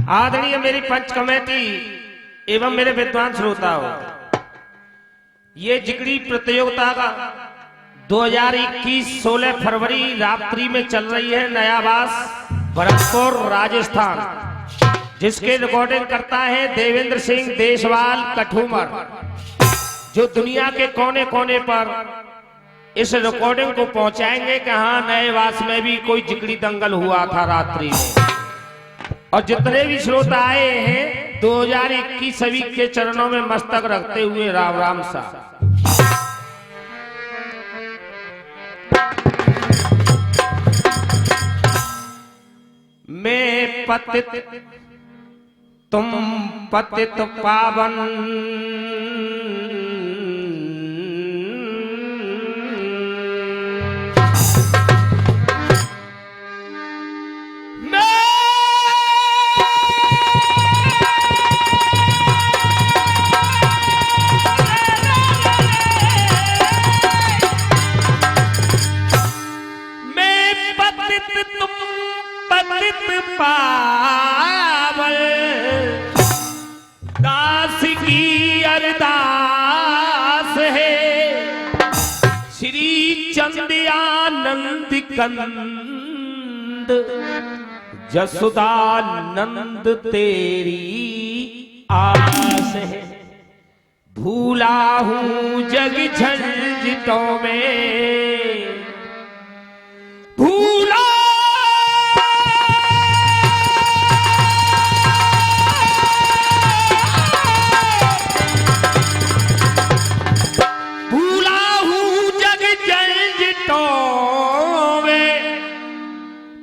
आदरणीय मेरी पंच कमेटी एवं मेरे विद्वान श्रोताओं, ये जिगड़ी प्रतियोगिता का 2021 16 फरवरी रात्रि में चल रही है नयावास भरतपुर राजस्थान, जिसके रिकॉर्डिंग करता है देवेंद्र सिंह देशवाल कठूमर, जो दुनिया के कोने कोने पर इस रिकॉर्डिंग को पहुंचाएंगे कि हाँ नयावास में भी कोई जिगड़ी दंगल हुआ था रात्रि में। और जितने भी श्रोता आए हैं 2021 सभी के चरणों में मस्तक रखते हुए राम राम सा। मैं पतित तुम पतित पावन, पावल दास की अरदास है, श्री चंद्यानंद कंद जसुदानंद तेरी आस है। भूला हूँ जग झंझटों में, भूला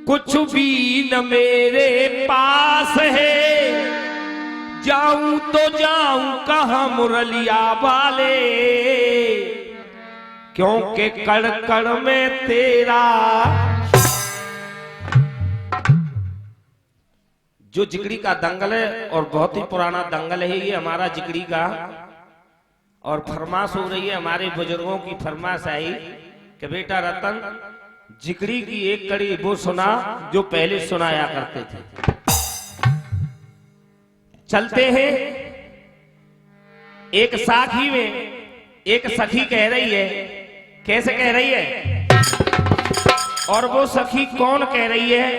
कुछ भी न मेरे पास है, जाऊं तो जाऊं कहां मुरलिया वाले, क्योंकि कड़ कड़ में तेरा। जो जिगड़ी का दंगल है और बहुत ही पुराना दंगल है ये हमारा जिगड़ी का, और फरमाश हो रही है, हमारे बुजुर्गों की फरमाश आई कि बेटा रतन जिगड़ी की एक कड़ी वो सुना जो पहले सुनाया करते थे। चलते हैं। एक साखी में एक सखी कह रही है, कैसे कह रही है और वो सखी कौन कह रही है,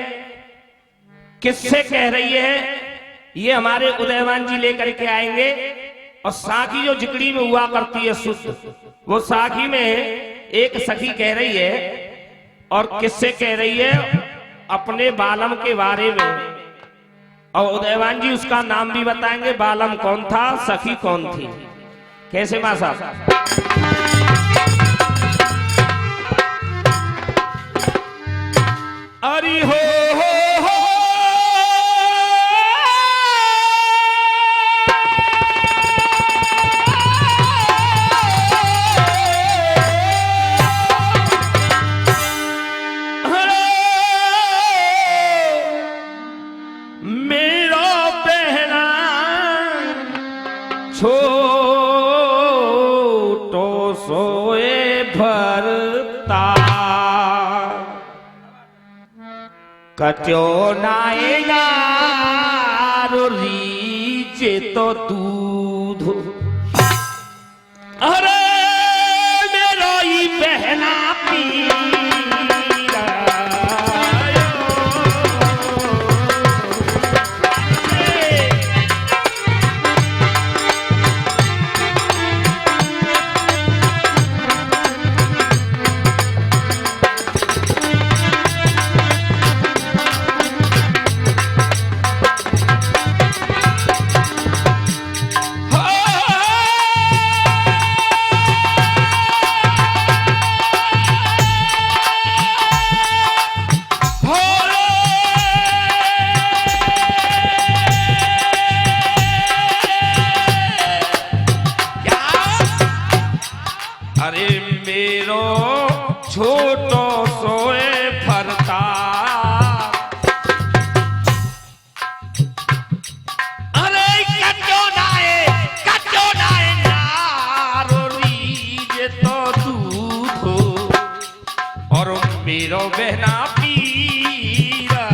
किससे कह रही है, ये हमारे उदयवान जी लेकर के आएंगे। और साखी जो जिगड़ी में हुआ करती है शुद्ध, वो साखी में एक सखी कह रही है और किससे कह रही है, अपने बालम के बारे में। और उदयवान जी उसका नाम भी बताएंगे, बालम कौन था, सखी कौन थी। कैसे मां साहब? अरे हो छोटो सोए भरता, कचो नाएगा रीचे तो दूध। अरे मेरो ही बहना पी छोटो सोए फरता। अरे कचो नाए नारो रीज तो दूध और मेरो बहना पीरा।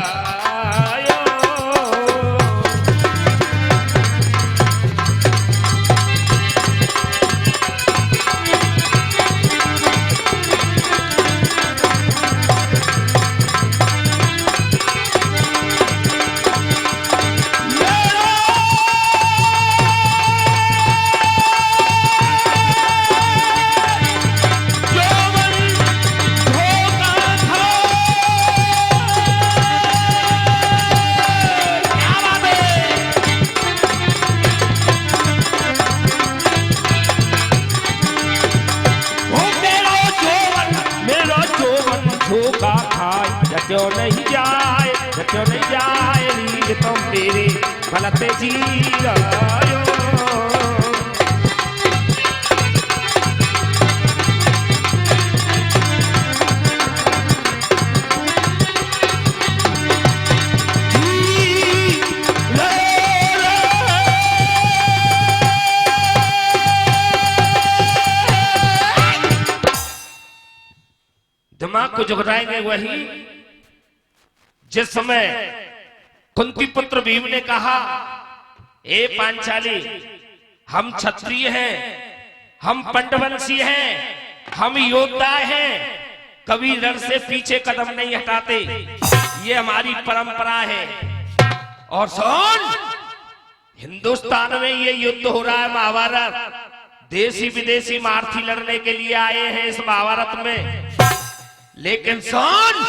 रचो नहीं जाए रीत तुम मेरे भलते जी आयो। दिमाग को झुकराएंगे वही जिस समय कुंती पुत्र भीम ने कहा, ए पांचाली, हम क्षत्रिय हैं, हम पंडवंशी हैं, हम योद्धा हैं, कभी रण से पीछे कदम नहीं हटाते, ये हमारी परंपरा है। और सुन, हिंदुस्तान में ये युद्ध हो रहा है महाभारत, देशी विदेशी महारथी लड़ने के लिए आए हैं इस महाभारत में। लेकिन सुन,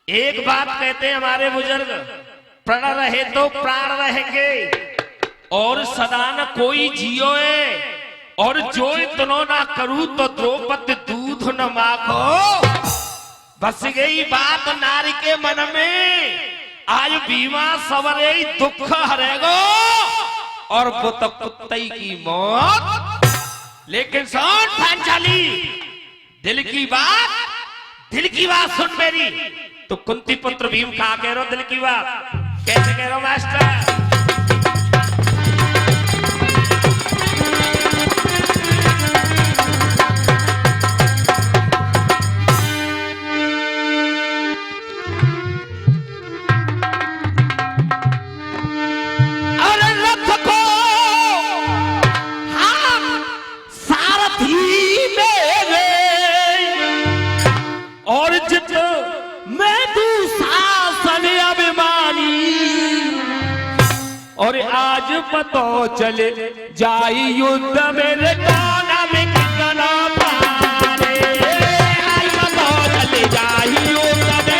एक बात कहते हैं हमारे बुजुर्ग, प्रण रहे तो प्राण रहेंगे और सदा न कोई जियोए, और जो इतनो ना करूं तो द्रौपदी दूध न माखो। बस गई बात नारी के मन में, आज भीमा सवरे दुख हरेगो और वो तो कुत्ते की मौत। लेकिन सुन पांचाली, दिल की बात सुन मेरी। तो कुंती पुत्र भीम कहा कह रहे हो दिल की बात, कैसे कह रहे हो मास्टर? और आज पतो चले जाई युद्ध मेरे कोना में कितना पारे, आज पतो चले जाई युद्ध में।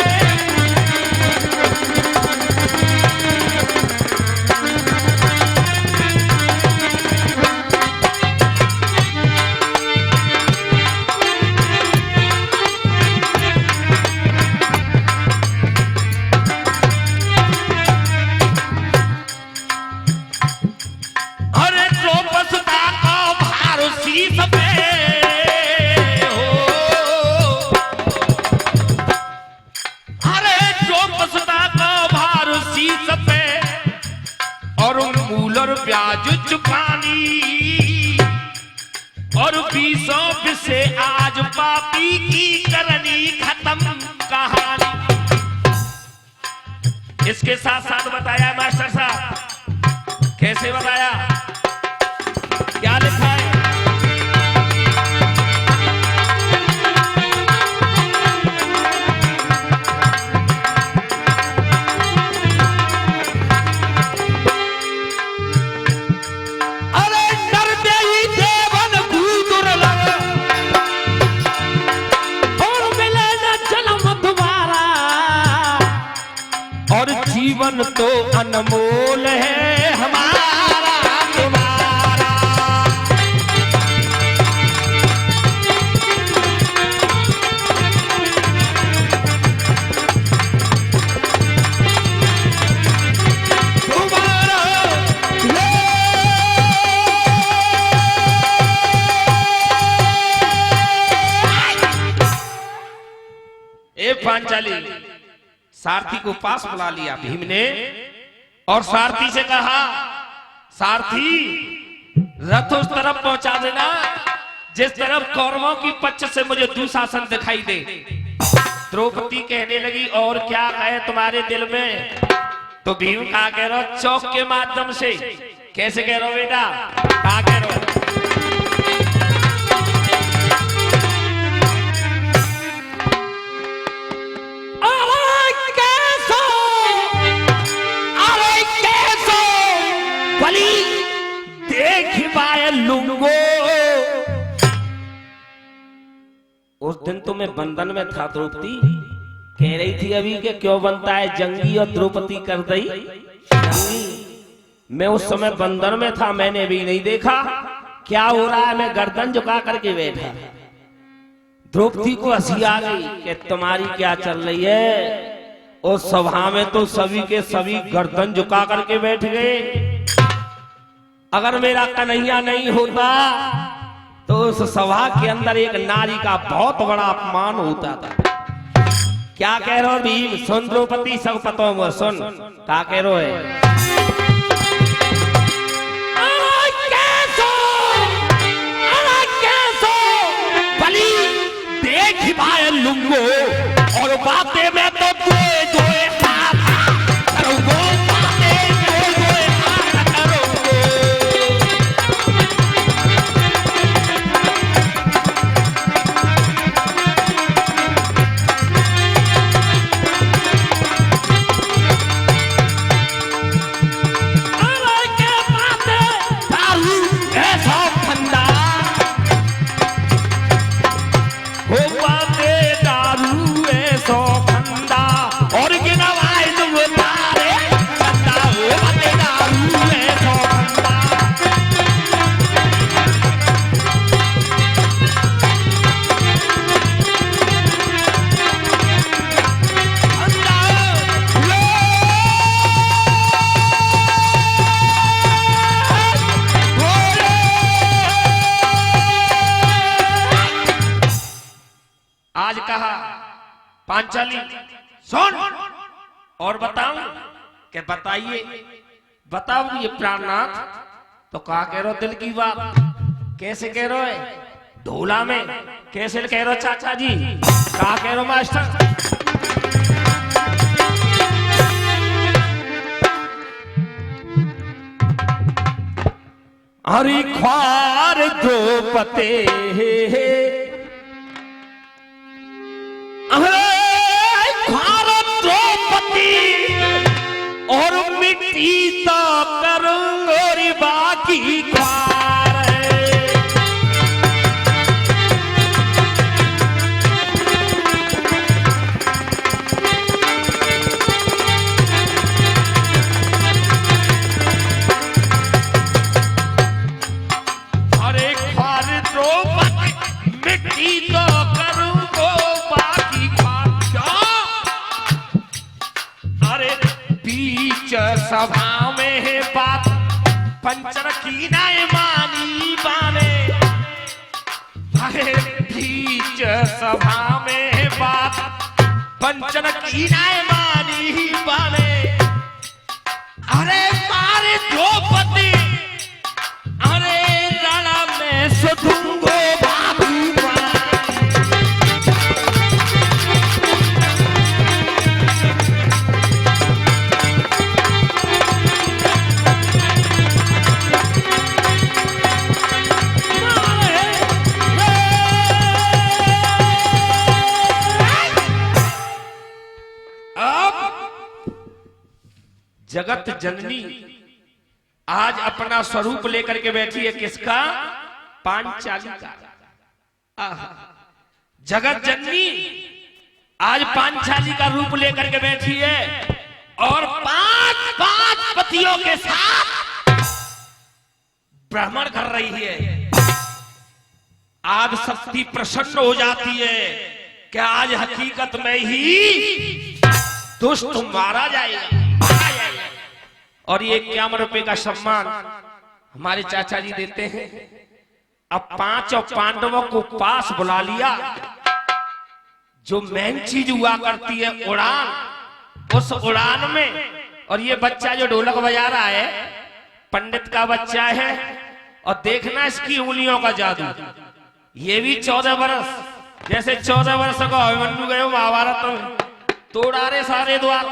ब्याज चुकानी और बीसों से आज पापी की करनी खत्म कहानी। इसके साथ साथ बताया मास्टर साहब, कैसे बताया, क्या लिखा है? जीवन तो अनमोल है हमारा तुम्हारा। ए पांचाली, सारथी को पास बुला लिया भीम ने और सारथी से कहा, सारथी रथ उस तरफ पहुंचा देना जिस तरफ कौरवों की पक्ष से मुझे दुशासन दिखाई दे। द्रौपदी कहने लगी, और क्या है तुम्हारे दिल में? तो भीम कहा कह रहा, चौक के माध्यम से। कैसे कह रहा हो बेटा, कहा कह रहा हो? लूंगो उस दिन तो मैं बंधन में था, द्रौपदी कह रही थी अभी के क्यों बनता है जंगी, और द्रौपदी कर दी जंगी। मैं उस समय बंधन में था, मैंने भी नहीं देखा क्या हो रहा है, मैं गर्दन झुका करके बैठा। द्रौपदी को हंसी आ गई कि तुम्हारी क्या चल रही है। उस सभा में तो सभी के सभी गर्दन झुका करके बैठ गए। अगर मेरा कन्हैया नहीं होता तो उस सभा के अंदर एक नारी का बहुत बड़ा अपमान होता था। क्या कह रहे हो भीम? सुन द्रौपदी सब पतो में सुन क्या कह रहे है। लुंगो और बातें में तो दुए दुए करूंगो, बातें दुए दुए करूंगो। अरे क्या बातें दारू ऐसा फंदा हो और गिनवाए तुम तारे फंदा हो बातें दारू ऐसा फंदा। आज कहा पांचाली सुन और बताऊं कि बताइए बताओ ये प्राणनाथ तो कहा कह रहे हो दिल की बात कैसे कह रहे हो ढोला में कैसे कह रहे हो चाचा जी कहा कह रहे हो मास्टर। हरि ख्वार द्रौपदी और मिट्टी तो करूंगी बाकी ख्वार अरे ख्वार द्रौपदी मिट्टी तो करूंगो बाकी ख्वार। अरे बीच सभा में है बात पंचर की नाय मानी बाने। अरे बीच सभा में है बात पंचर की नाय मानी बाने। अरे मारे द्रौपदी अरे रणा में सुधूंगो बाबू जगत जननी आज अपना स्वरूप लेकर के बैठी है। किसका? पांचाली का। जगत जननी आज पांचाली का रूप लेकर के बैठी है और पांच पांच पतियों के साथ भ्रमण कर रही है। आज शक्ति प्रसन्न हो जाती है कि आज हकीकत में ही दुष्ट मारा जाएगा। और ये 51 रुपए का सम्मान हमारे चाचा जी देते हैं। अब 5 पांडवों को पास बुला लिया। जो मेन चीज हुआ करती है उड़ान, उस उड़ान में और ये बच्चा जो ढोलक बजा रहा है पंडित का बच्चा है। और देखना इसकी उंगलियों का जादू। ये भी 14 वर्ष जैसे 14 वर्ष का अभिमन्यु गए महाभारत में तोड़ा रे सारे द्वार।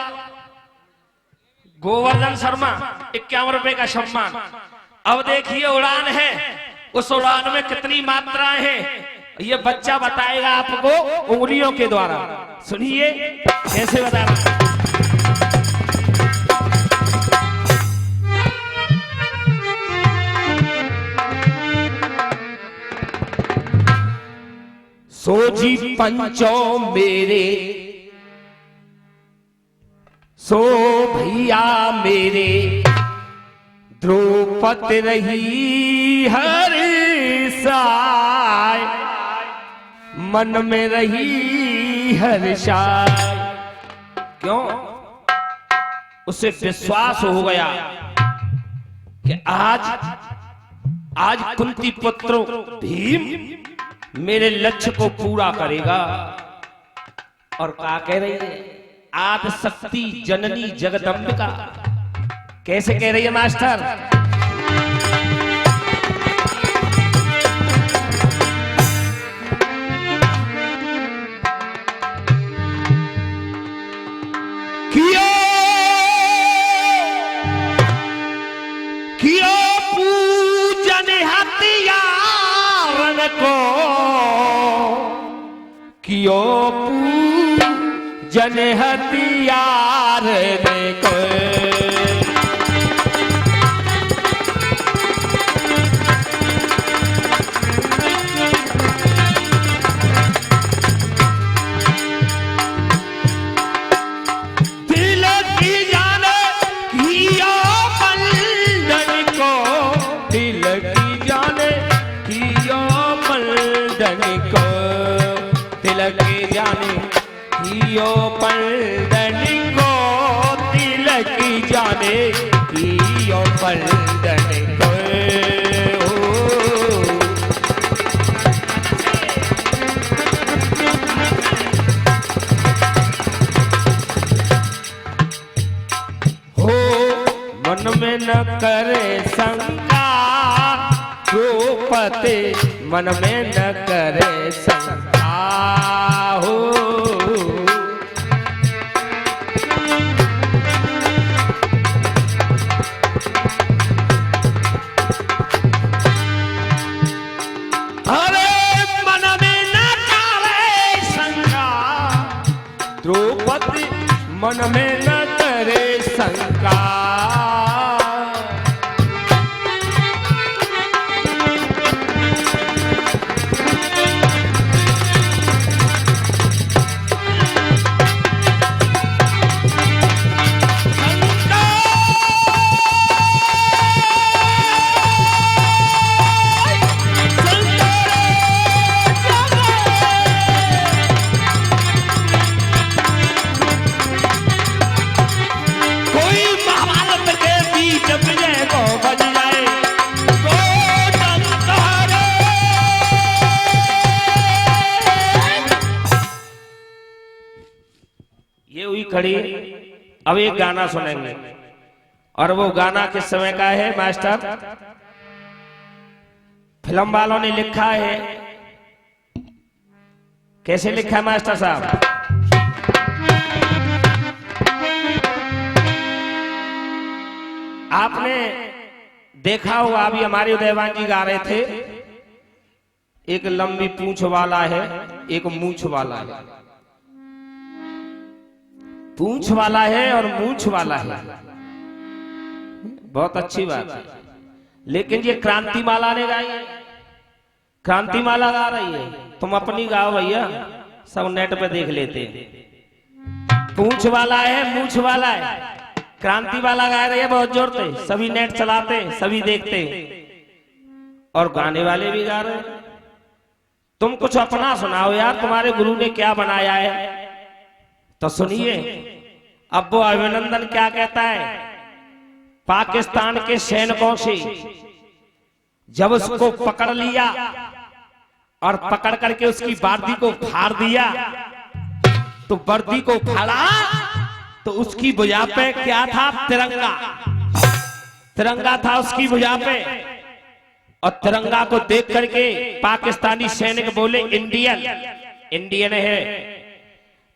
गोवर्धन शर्मा 51 रुपए का सम्मान। अब देखिए उड़ान है, उस उड़ान में कितनी मात्राएं हैं ये बच्चा बताएगा आपको उंगलियों के द्वारा। सुनिए कैसे बता रहा। सोजी पंचो मेरे सो भैया मेरे द्रौपदी रही हर साय। मन में रही हर्षाई। क्यों? उसे विश्वास हो गया कि आज कुंती पुत्र भीम मेरे लक्ष्य को पूरा करेगा। और क्या कह रही है? आदि शक्ति जननी जगदम्बिका। कैसे कह रही है मास्टर? कियो पूजन हथियारन को, कियो पूजन हथियारन को। कियो पलटनी को तिलक जाने, कियो पलटनी को। हो मन में न करे शंका, द्रौपदी मन में न करे शंका। हो द्रौपदी मन में न करे शंका। ये हुई खड़ी। अब एक गाना सुनेंगे और वो गाना किस समय का है मास्टर? फिल्म वालों ने लिखा है। कैसे लिखा है मास्टर साहब? आपने देखा होगा, अभी हमारे उदयवान जी गा रहे थे, एक लंबी पूंछ वाला है, एक मूंछ वाला है। पूंछ वाला है और मूंछ वाला है, बहुत अच्छी बात है। लेकिन ये क्रांतिमाला ने गाई है, क्रांतिमाला गा रही है। तुम अपनी गाओ भैया, सब नेट पे देख लेते हैं। पूंछ वाला है, मूंछ वाला है, क्रांति वाला गा रही है बहुत जोर से। सभी नेट चलाते, सभी देखते और गाने वाले भी गा रहे हैं। तुम कुछ अपना सुनाओ यार, तुम्हारे गुरु ने क्या बनाया है तो सुनिए। अब वो अभिनंदन क्या कहता है? पाकिस्तान के सैनिकों से जब उसको पकड़ लिया और पकड़ करके उसकी वर्दी को फाड़ दिया, तो वर्दी को फाड़ा तो उसकी भुजा पे क्या था? तिरंगा। तिरंगा था उसकी भुजा पे। और तिरंगा को देख करके पाकिस्तानी सैनिक बोले इंडियन, इंडियन है।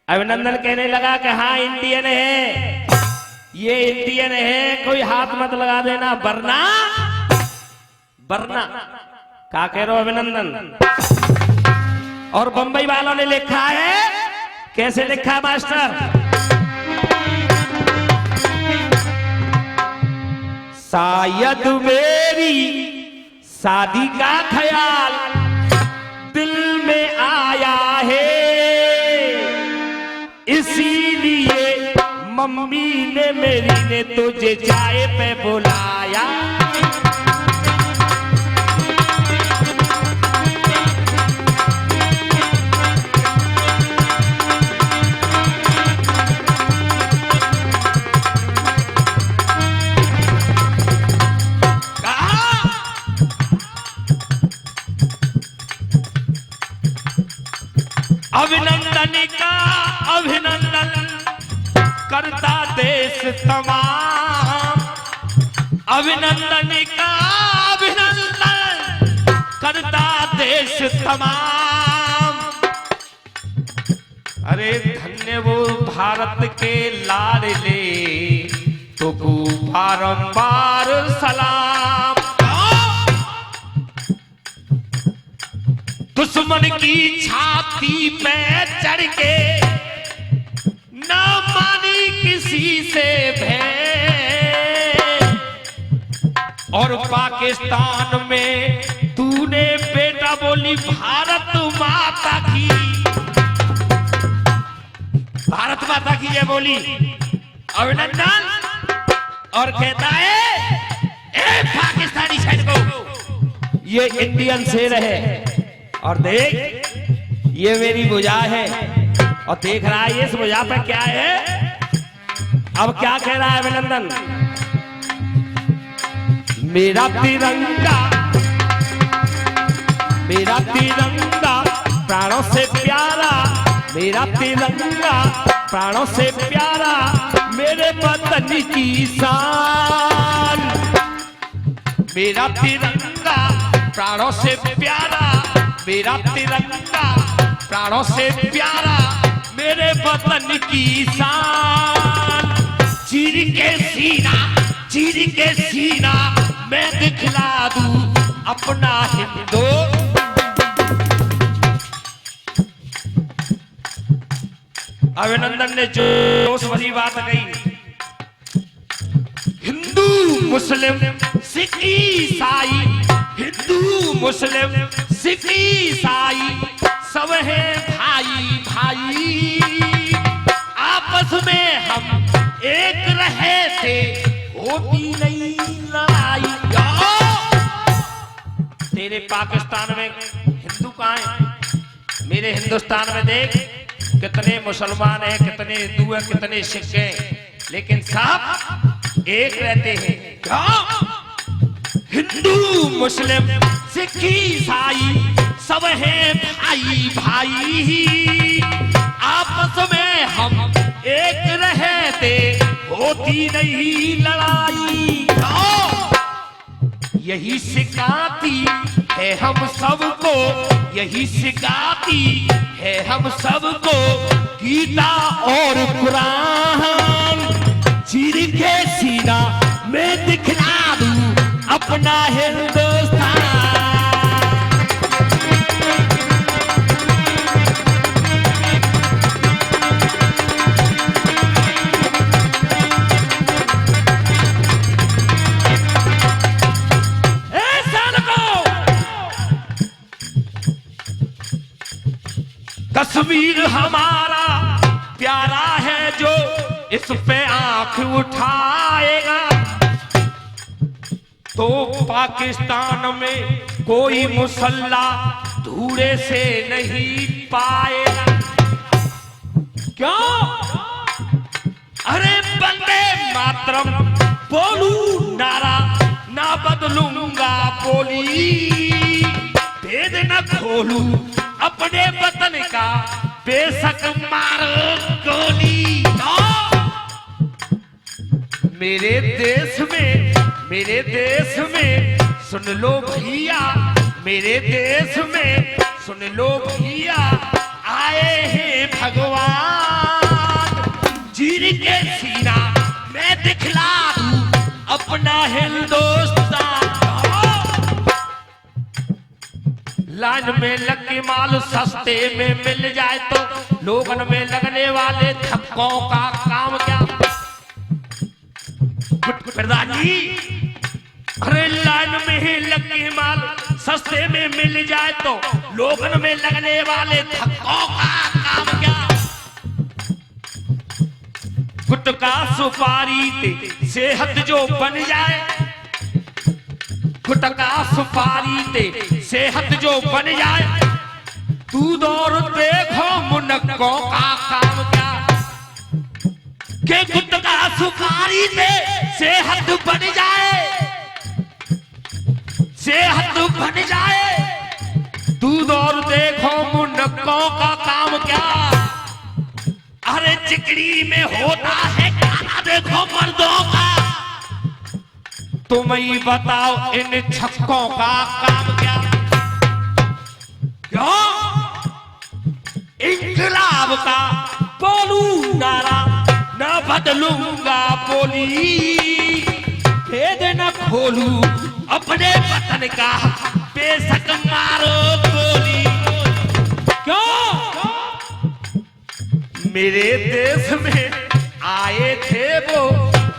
अभिनंदन कहने लगा कि हाँ इंडियन है, ये इंडियन है, कोई हाथ मत लगा देना वरना वरना। क्या कह रहे हो अभिनंदन? और बंबई वालों ने लिखा है, कैसे लिखा है मास्टर? शायद मेरी शादी का ख्याल दिल में आया है, इसीलिए मम्मी ने मेरी ने तुझे चाय पे बुलाया। अभिनंदन का अभिनंदन करता देश तमाम, अभिनंदन का अभिनंदन करता देश तमाम। अरे धन्य वो भारत के लाडले, तो बारंबार सलाम। दुश्मन की छाती पे चढ़ के न मानी किसी से भय, और पाकिस्तान में तूने बेटा बोली भारत माता की, भारत माता की ये बोली अभिनंदन। और कहता है ए पाकिस्तानी सैनिकों, ये इंडियन शेर है, और देख ये मेरी भुजा है, और देख रहा है इस भुजा पे क्या है। अब क्या कह रहा है अभिनंदन, मेरा तिरंगा, मेरा तिरंगा प्राणों से प्यारा, मेरा तिरंगा प्राणों से प्यारा, मेरे वतन की शान। मेरा तिरंगा प्राणों से प्यारा, मेरा तिरंगा प्राणों से प्यारा, मेरे वतन की शान। चीर के सीना, चीर के सीना मैं दिखला दूं अपना हिंदू। अभिनंदन ने जोश भरी बात कही, हिंदू मुस्लिम सिख ईसाई, हिंदू मुस्लिम सिख ईसाई सब है भाई भाई, आपस में हम एक रहे थे, होती नहीं लड़ाई। तेरे पाकिस्तान में हिंदू कहाँ है, मेरे हिंदुस्तान में देख कितने मुसलमान हैं, कितने हिंदू हैं, कितने सिख हैं, लेकिन सब एक रहते हैं। क्या हिंदू मुस्लिम सिख ईसाई सब हैं भाई भाई, आपस में हम एक रहते, होती नहीं लड़ाई। यही सिखाती है हम सबको, यही सिखाती है हम सबको गीता और कुरान। चीर के सीना मैं दिखला दूं अपना हिंदुस्तान। कश्मीर हमारा प्यारा है, जो इस पे आंख उठाएगा तो पाकिस्तान में कोई मुसल्ला धूरे से नहीं पाएगा। क्यों? अरे वंदे मातरम बोलू नारा, ना बदलूंगा बोली, भेद न खोलू अपने वतन का, बेशक मारो गोली। मेरे देश में, मेरे देश में सुन लो भैया, मेरे देश में सुन लो भैया, आए हैं भगवान। चीर के सीना मैं दिखला दूं अपना हिंदुस्तान। लाइन में लग के माल सस्ते में मिल जाए तो लोगन में लगने वाले धक्कों का काम क्या। प्रधान जी, अरे लाइन में ही लग के माल सस्ते में मिल जाए तो लोगन में लगने वाले धक्कों का काम क्या। गुटखा सुपारी ते सेहत जो बन जाए, गुटखा सुपारी ते सेहत जो बन जाए, दूध और देखो मुनक्कों का काम क्या। के गुटखा सुपारी से सेहत बन जाए, सेहत बन जाए, दूध और देखो मुनक्कों का काम क्या। तुम ही बताओ इन छक्कों का काम क्या? क्यों इंकलाब का बोलू नारा न बदलूंगा बोली, भेद न खोलू अपने वतन का बेशक मारो गोली। क्यों मेरे देश में आए थे वो,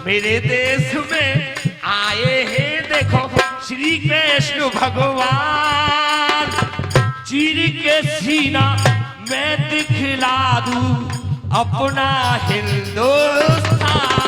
मेरे देश में आए हैं देखो श्री कृष्ण भगवान, चीर के सीना मैं दिखला दूं अपना हिंदुस्तान।